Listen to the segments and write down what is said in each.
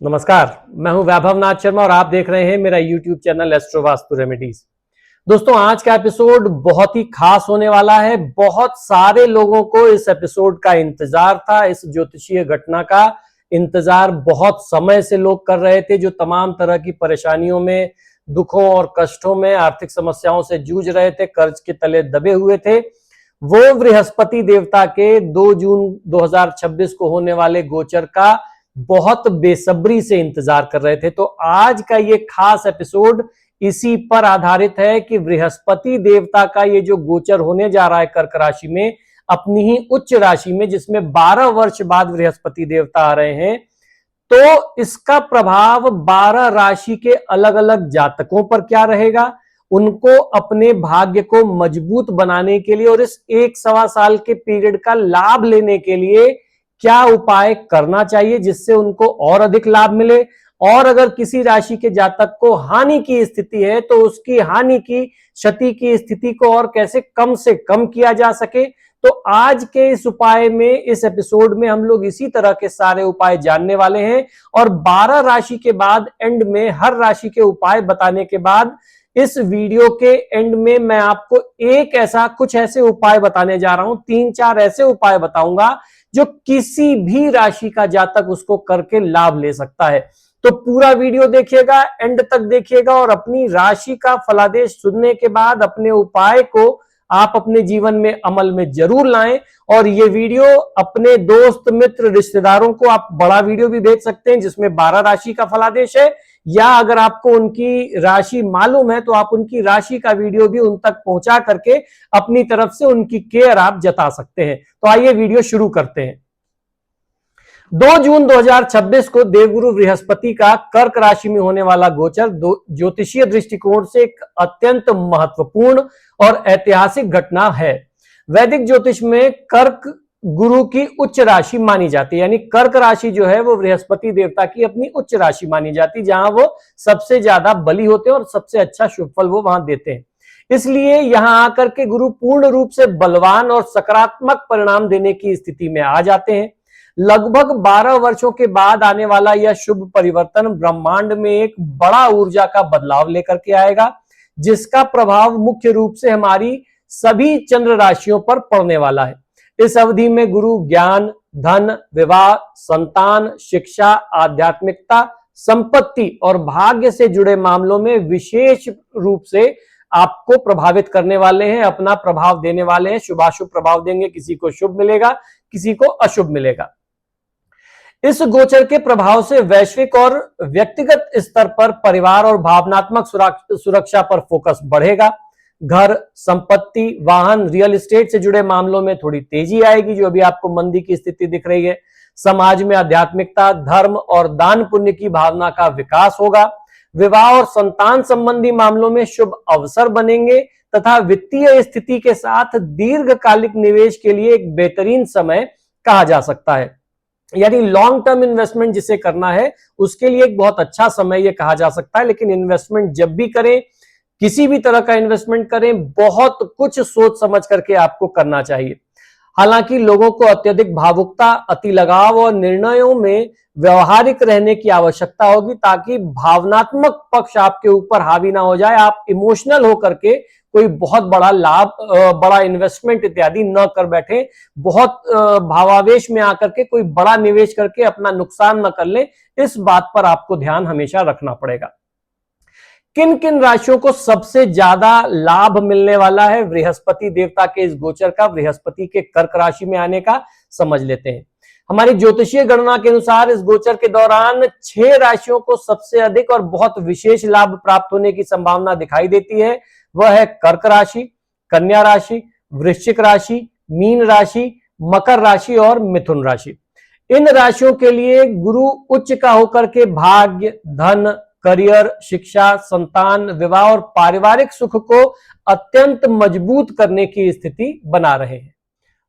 नमस्कार, मैं हूं वैभव नाथ शर्मा और आप देख रहे हैं मेरा YouTube channel astro vastu remedies. दोस्तों, आज का एपिसोड बहुत ही खास होने वाला है। बहुत सारे लोगों को इस एपिसोड का इंतजार था। इस ज्योतिषीय घटना का इंतजार बहुत समय से लोग कर रहे थे, जो तमाम तरह की परेशानियों में, दुखों और कष्टों में, आर्थिक समस्याओं से जूझ रहे थे, कर्ज के तले दबे हुए थे। वो बृहस्पति देवता के 2 जून 2026 को होने वाले गोचर का बहुत बेसब्री से इंतजार कर रहे थे। तो आज का ये खास एपिसोड इसी पर आधारित है कि बृहस्पति देवता का ये जो गोचर होने जा रहा है कर्क राशि में, अपनी ही उच्च राशि में, जिसमें 12 वर्ष बाद बृहस्पति देवता आ रहे हैं, तो इसका प्रभाव 12 राशि के अलग अलग जातकों पर क्या रहेगा, उनको अपने भाग्य को मजबूत बनाने के लिए और इस 1-1.25 साल के पीरियड का लाभ लेने के लिए क्या उपाय करना चाहिए जिससे उनको और अधिक लाभ मिले। और अगर किसी राशि के जातक को हानि की स्थिति है तो उसकी हानि की, क्षति की स्थिति को और कैसे कम से कम किया जा सके। तो आज के इस उपाय में, इस एपिसोड में हम लोग इसी तरह के सारे उपाय जानने वाले हैं। और 12 राशि के बाद एंड में हर राशि के उपाय बताने के बाद इस वीडियो के एंड में मैं आपको कुछ ऐसे उपाय बताने जा रहा हूं। 3-4 ऐसे उपाय बताऊंगा जो किसी भी राशि का जातक उसको करके लाभ ले सकता है। तो पूरा वीडियो देखिएगा, एंड तक देखिएगा और अपनी राशि का फलादेश सुनने के बाद अपने उपाय को आप अपने जीवन में अमल में जरूर लाएं। और ये वीडियो अपने दोस्त, मित्र, रिश्तेदारों को आप बड़ा वीडियो भी भेज सकते हैं जिसमें 12 राशि का फलादेश है, या अगर आपको उनकी राशि मालूम है तो आप उनकी राशि का वीडियो भी उन तक पहुंचा करके अपनी तरफ से उनकी केयर आप जता सकते हैं। तो आइए वीडियो शुरू करते हैं। 2 जून 2026 को देवगुरु बृहस्पति का कर्क राशि में होने वाला गोचर ज्योतिषीय दृष्टिकोण से एक अत्यंत महत्वपूर्ण और ऐतिहासिक घटना है। वैदिक ज्योतिष में कर्क गुरु की उच्च राशि मानी जाती है, यानी कर्क राशि जो है वो बृहस्पति देवता की अपनी उच्च राशि मानी जाती है, जहां वो सबसे ज्यादा बली होते हैं और सबसे अच्छा शुभ फल वो वहां देते हैं। इसलिए यहां आकर के गुरु पूर्ण रूप से बलवान और सकारात्मक परिणाम देने की स्थिति में आ जाते हैं। लगभग 12 वर्षों के बाद आने वाला यह शुभ परिवर्तन ब्रह्मांड में एक बड़ा ऊर्जा का बदलाव लेकर के आएगा, जिसका प्रभाव मुख्य रूप से हमारी सभी चंद्र राशियों पर पड़ने वाला है। इस अवधि में गुरु ज्ञान, धन, विवाह, संतान, शिक्षा, आध्यात्मिकता, संपत्ति और भाग्य से जुड़े मामलों में विशेष रूप से आपको प्रभावित करने वाले हैं, अपना प्रभाव देने वाले हैं। शुभाशुभ प्रभाव देंगे, किसी को शुभ मिलेगा, किसी को अशुभ मिलेगा। इस गोचर के प्रभाव से वैश्विक और व्यक्तिगत स्तर पर परिवार और भावनात्मक सुरक्षा पर फोकस बढ़ेगा। घर, संपत्ति, वाहन, रियल एस्टेट से जुड़े मामलों में थोड़ी तेजी आएगी, जो अभी आपको मंदी की स्थिति दिख रही है। समाज में आध्यात्मिकता, धर्म और दान पुण्य की भावना का विकास होगा। विवाह और संतान संबंधी मामलों में शुभ अवसर बनेंगे तथा वित्तीय स्थिति के साथ दीर्घकालिक निवेश के लिए एक बेहतरीन समय कहा जा सकता है। यानी लॉन्ग टर्म इन्वेस्टमेंट जिसे करना है उसके लिए एक बहुत अच्छा समय यह कहा जा सकता है। लेकिन इन्वेस्टमेंट जब भी करें, किसी भी तरह का इन्वेस्टमेंट करें, बहुत कुछ सोच समझ करके आपको करना चाहिए। हालांकि लोगों को अत्यधिक भावुकता, अति लगाव और निर्णयों में व्यवहारिक रहने की आवश्यकता होगी, ताकि भावनात्मक पक्ष आपके ऊपर हावी ना हो जाए। आप इमोशनल होकर के कोई बहुत बड़ा लाभ, बड़ा इन्वेस्टमेंट इत्यादि न कर बैठे। बहुत भावावेश में आकर के कोई बड़ा निवेश करके अपना नुकसान न कर ले, इस बात पर आपको ध्यान हमेशा रखना पड़ेगा। किन किन राशियों को सबसे ज्यादा लाभ मिलने वाला है बृहस्पति देवता के इस गोचर का, बृहस्पति के कर्क राशि में आने का, समझ लेते हैं। हमारी ज्योतिषीय गणना के अनुसार इस गोचर के दौरान 6 राशियों को सबसे अधिक और बहुत विशेष लाभ प्राप्त होने की संभावना दिखाई देती है। वह है कर्क राशि, कन्या राशि, वृश्चिक राशि, मीन राशि, मकर राशि और मिथुन राशि। इन राशियों के लिए गुरु उच्च का होकर के भाग्य, धन, करियर, शिक्षा, संतान, विवाह और पारिवारिक सुख को अत्यंत मजबूत करने की स्थिति बना रहे हैं।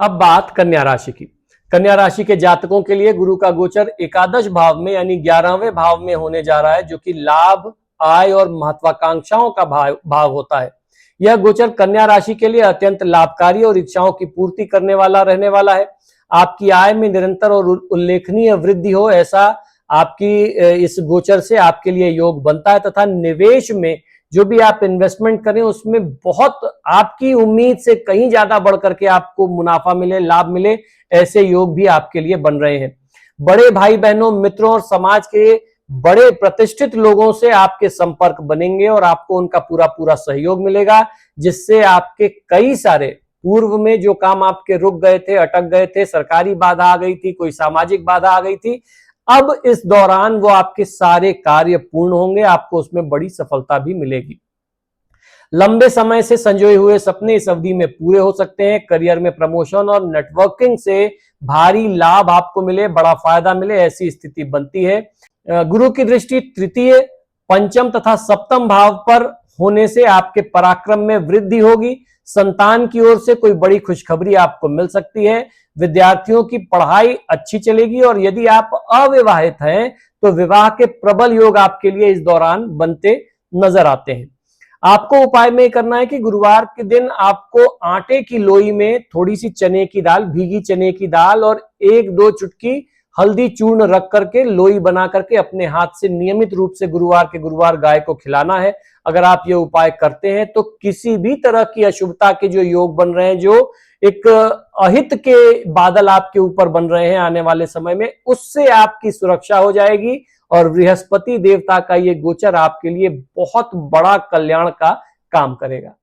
अब बात कन्या राशि की। कन्या राशि के जातकों के लिए गुरु का गोचर एकादश भाव में यानी 11वें भाव में होने जा रहा है, जो कि लाभ, आय और महत्वाकांक्षाओं का भाव होता है। यह गोचर कन्या राशि के लिए अत्यंत लाभकारी और इच्छाओं की पूर्ति करने वाला रहने वाला है। आपकी आय में निरंतर और उल्लेखनीय वृद्धि हो, ऐसा आपकी इस गोचर से आपके लिए योग बनता है, तथा निवेश में जो भी आप इन्वेस्टमेंट करें उसमें बहुत आपकी उम्मीद से कहीं ज्यादा बढ़ करके आपको मुनाफा मिले, लाभ मिले, ऐसे योग भी आपके लिए बन रहे हैं। बड़े भाई बहनों, मित्रों और समाज के बड़े प्रतिष्ठित लोगों से आपके संपर्क बनेंगे और आपको उनका पूरा पूरा सहयोग मिलेगा, जिससे आपके कई सारे पूर्व में जो काम आपके रुक गए थे, अटक गए थे, सरकारी बाधा आ गई थी, कोई सामाजिक बाधा आ गई थी, अब इस दौरान वो आपके सारे कार्य पूर्ण होंगे, आपको उसमें बड़ी सफलता भी मिलेगी। लंबे समय से संजोए हुए सपने इस अवधि में पूरे हो सकते हैं। करियर में प्रमोशन और नेटवर्किंग से भारी लाभ आपको मिले, बड़ा फायदा मिले, ऐसी स्थिति बनती है। गुरु की दृष्टि तृतीय, पंचम तथा सप्तम भाव पर होने से आपके पराक्रम में वृद्धि होगी। संतान की ओर से कोई बड़ी खुशखबरी आपको मिल सकती है। विद्यार्थियों की पढ़ाई अच्छी चलेगी और यदि आप अविवाहित हैं तो विवाह के प्रबल योग आपके लिए इस दौरान बनते नजर आते हैं। आपको उपाय में करना है कि गुरुवार के दिन आपको आटे की लोई में थोड़ी सी चने की दाल, भीगी चने की दाल और 1-2 चुटकी हल्दी चूर्ण रख करके लोई बना करके अपने हाथ से नियमित रूप से गुरुवार के गुरुवार गाय को खिलाना है। अगर आप ये उपाय करते हैं तो किसी भी तरह की अशुभता के जो योग बन रहे हैं, जो एक अहित के बादल आपके ऊपर बन रहे हैं आने वाले समय में, उससे आपकी सुरक्षा हो जाएगी और बृहस्पति देवता का ये गोचर आपके लिए बहुत बड़ा कल्याण का काम करेगा।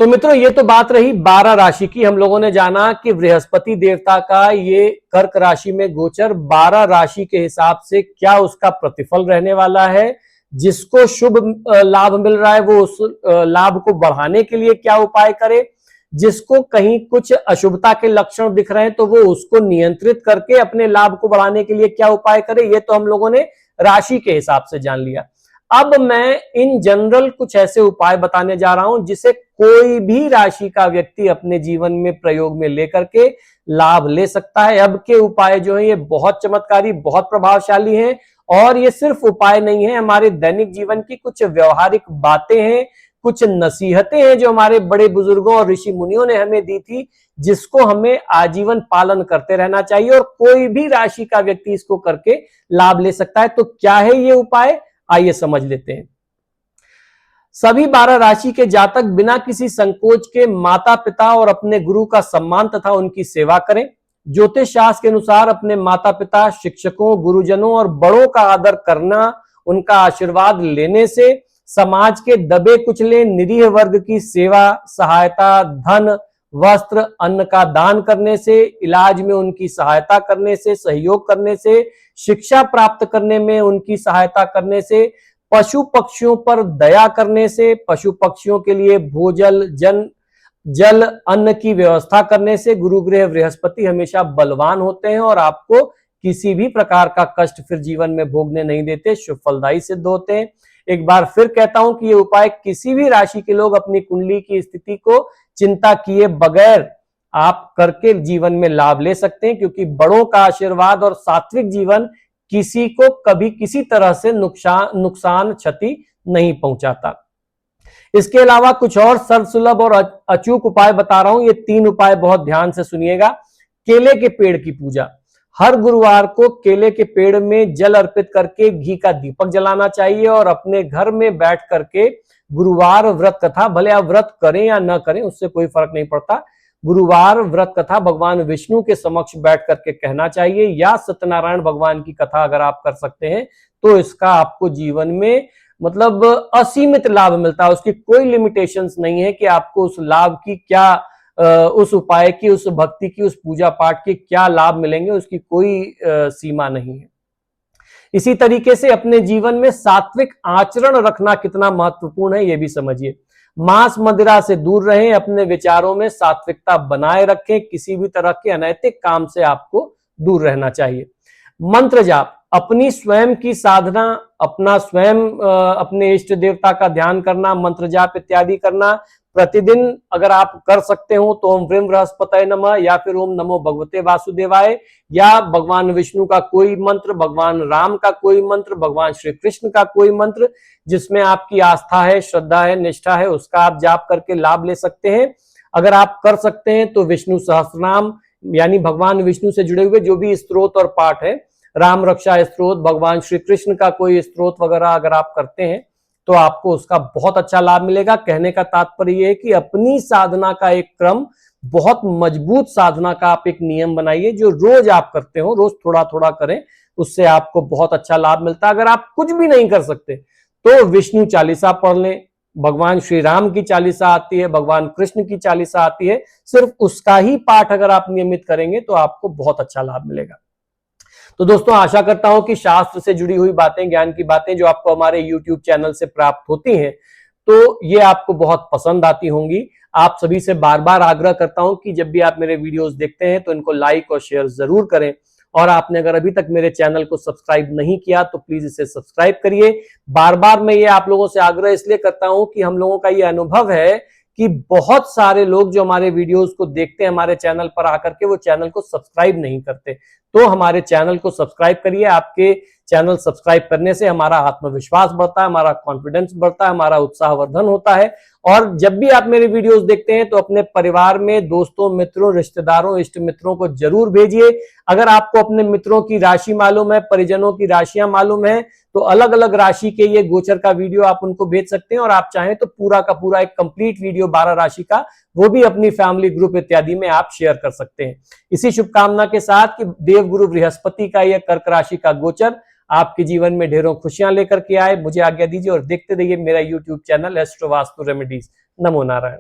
तो मित्रों, ये तो बात रही 12 राशि की। हम लोगों ने जाना कि बृहस्पति देवता का ये कर्क राशि में गोचर 12 राशि के हिसाब से क्या उसका प्रतिफल रहने वाला है। जिसको शुभ लाभ मिल रहा है वो उस लाभ को बढ़ाने के लिए क्या उपाय करे, जिसको कहीं कुछ अशुभता के लक्षण दिख रहे हैं तो वो उसको नियंत्रित करके अपने लाभ को बढ़ाने के लिए क्या उपाय करे, ये तो हम लोगों ने राशि के हिसाब से जान लिया। अब मैं इन जनरल कुछ ऐसे उपाय बताने जा रहा हूं जिसे कोई भी राशि का व्यक्ति अपने जीवन में प्रयोग में लेकर के लाभ ले सकता है। अब के उपाय जो है ये बहुत चमत्कारी, बहुत प्रभावशाली हैं और ये सिर्फ उपाय नहीं है, हमारे दैनिक जीवन की कुछ व्यवहारिक बातें हैं, कुछ नसीहतें हैं जो हमारे बड़े बुजुर्गों और ऋषि मुनियों ने हमें दी थी, जिसको हमें आजीवन पालन करते रहना चाहिए और कोई भी राशि का व्यक्ति इसको करके लाभ ले सकता है। तो क्या है ये उपाय, आइए समझ लेते हैं। सभी 12 राशि के जातक बिना किसी संकोच के माता पिता और अपने गुरु का सम्मान तथा उनकी सेवा करें। ज्योतिष शास्त्र के अनुसार अपने माता पिता, शिक्षकों, गुरुजनों और बड़ों का आदर करना, उनका आशीर्वाद लेने से समाज के दबे कुचले निरीह वर्ग की सेवा, सहायता, धन, वस्त्र, अन्न का दान करने से, इलाज में उनकी सहायता करने से, सहयोग करने से, शिक्षा प्राप्त करने में उनकी सहायता करने से, पशु पक्षियों पर दया करने से, पशु पक्षियों के लिए भोजन, जल, अन्न की व्यवस्था करने से गुरु ग्रह बृहस्पति हमेशा बलवान होते हैं और आपको किसी भी प्रकार का कष्ट फिर जीवन में भोगने नहीं देते, शुभ फलदायी सिद्ध होते हैं। एक बार फिर कहता हूं कि ये उपाय किसी भी राशि के लोग अपनी कुंडली की स्थिति को चिंता किए बगैर आप करके जीवन में लाभ ले सकते हैं, क्योंकि बड़ों का आशीर्वाद और सात्विक जीवन किसी को कभी किसी तरह से नुकसान क्षति नहीं पहुंचाता। इसके अलावा कुछ और सर्वसुलभ और अचूक उपाय बता रहा हूं, ये 3 उपाय बहुत ध्यान से सुनिएगा। केले के पेड़ की पूजा, हर गुरुवार को केले के पेड़ में जल अर्पित करके घी का दीपक जलाना चाहिए और अपने घर में बैठ करके गुरुवार व्रत कथा, भले आप व्रत करें या ना करें उससे कोई फर्क नहीं पड़ता, गुरुवार व्रत कथा भगवान विष्णु के समक्ष बैठ करके कहना चाहिए, या सत्यनारायण भगवान की कथा अगर आप कर सकते हैं तो इसका आपको जीवन में मतलब असीमित लाभ मिलता है। उसकी कोई लिमिटेशंस नहीं है कि आपको उस लाभ की क्या, उस उपाय की, उस भक्ति की, उस पूजा पाठ की क्या लाभ मिलेंगे, उसकी कोई सीमा नहीं है। इसी तरीके से अपने जीवन में सात्विक आचरण रखना कितना महत्वपूर्ण है ये भी समझिए। मांस मदिरा से दूर रहें, अपने विचारों में सात्विकता बनाए रखें, किसी भी तरह के अनैतिक काम से आपको दूर रहना चाहिए। मंत्र जाप, अपनी स्वयं की साधना, अपना स्वयं अपने इष्ट देवता का ध्यान करना, मंत्र जाप इत्यादि करना प्रतिदिन अगर आप कर सकते हो तो ओम व्रीम बृहस्पतये नमः या फिर ओम नमो भगवते वासुदेवाय, या भगवान विष्णु का कोई मंत्र, भगवान राम का कोई मंत्र, भगवान श्री कृष्ण का कोई मंत्र जिसमें आपकी आस्था है, श्रद्धा है, निष्ठा है, उसका आप जाप करके लाभ ले सकते हैं। अगर आप कर सकते हैं तो विष्णु सहस्त्रनाम यानी भगवान विष्णु से जुड़े हुए जो भी स्त्रोत और पाठ है राम रक्षा स्त्रोत, भगवान श्री कृष्ण का कोई स्त्रोत वगैरह अगर आप करते हैं तो आपको उसका बहुत अच्छा लाभ मिलेगा। कहने का तात्पर्य यह है कि अपनी साधना का एक क्रम, बहुत मजबूत साधना का आप एक नियम बनाइए जो रोज आप करते हो, रोज थोड़ा थोड़ा करें, उससे आपको बहुत अच्छा लाभ मिलता है। अगर आप कुछ भी नहीं कर सकते तो विष्णु चालीसा पढ़ लें, भगवान श्री राम की चालीसा आती है, भगवान कृष्ण की चालीसा आती है, सिर्फ उसका ही पाठ अगर आप नियमित करेंगे तो आपको बहुत अच्छा लाभ मिलेगा। तो दोस्तों आशा करता हूं कि शास्त्र से जुड़ी हुई बातें, ज्ञान की बातें जो आपको हमारे YouTube चैनल से प्राप्त होती हैं, तो ये आपको बहुत पसंद आती होंगी। आप सभी से बार बार आग्रह करता हूं कि जब भी आप मेरे वीडियोस देखते हैं तो इनको लाइक और शेयर जरूर करें, और आपने अगर अभी तक मेरे चैनल को सब्सक्राइब नहीं किया तो प्लीज इसे सब्सक्राइब करिए। बार बार मैं ये आप लोगों से आग्रह इसलिए करता हूं कि हम लोगों का ये अनुभव है कि बहुत सारे लोग जो हमारे वीडियोस को देखते हैं हमारे चैनल पर आकर के, वो चैनल को सब्सक्राइब नहीं करते। तो हमारे चैनल को सब्सक्राइब करिए। आपके चैनल सब्सक्राइब करने से हमारा आत्मविश्वास बढ़ता है, हमारा कॉन्फिडेंस बढ़ता है, हमारा उत्साहवर्धन होता है। और जब भी आप मेरे वीडियोस देखते हैं तो अपने परिवार में, दोस्तों, मित्रों, रिश्तेदारों, इष्ट मित्रों को जरूर भेजिए। अगर आपको अपने मित्रों की राशि मालूम है, परिजनों की राशियां मालूम है, तो अलग अलग राशि के ये गोचर का वीडियो आप उनको भेज सकते हैं, और आप चाहें तो पूरा का पूरा एक कंप्लीट वीडियो 12 राशि का, वो भी अपनी फैमिली ग्रुप इत्यादि में आप शेयर कर सकते हैं। इसी शुभकामना के साथ कि देवगुरु बृहस्पति का यह कर्क राशि का गोचर आपके जीवन में ढेरों खुशियां लेकर के आए। मुझे आज्ञा दीजिए और देखते रहिए मेरा YouTube channel astro vastu remedies. नमो नारायण।